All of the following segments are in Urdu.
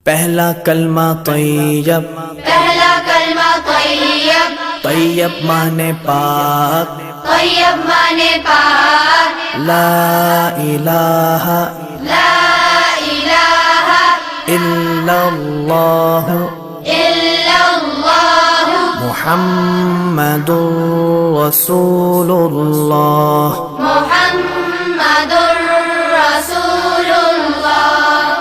پہلا کلمہ طیب، پہلا کلمہ طیب، طیب مانے پاک، طیب مانے پاک، لا الہ لا الہ الا اللہ الا اللہ محمد رسول اللہ۔ محمد رسول اللہ۔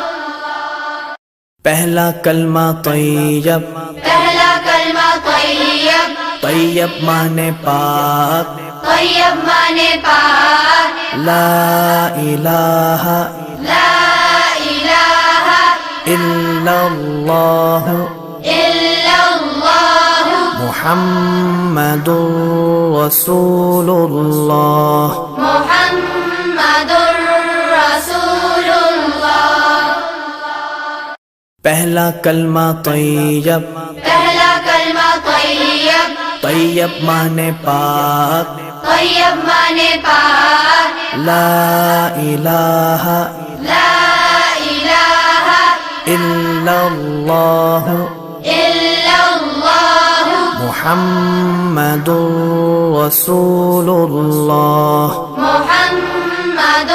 پہلا کلمہ طیب، پہلا کلمہ طیب، طیب مانے پاک، طیب مانے پاک، لا الہ لا الہ الا اللہ الا اللہ محمد رسول اللہ۔ محمد رسول اللہ۔ پہلا کلمہ طیب، پہلا کلمہ طیب، طیب مانے پاک، طیب مانے پاک، لا الہ لا الہ الا اللہ الا اللہ محمد رسول اللہ۔ محمد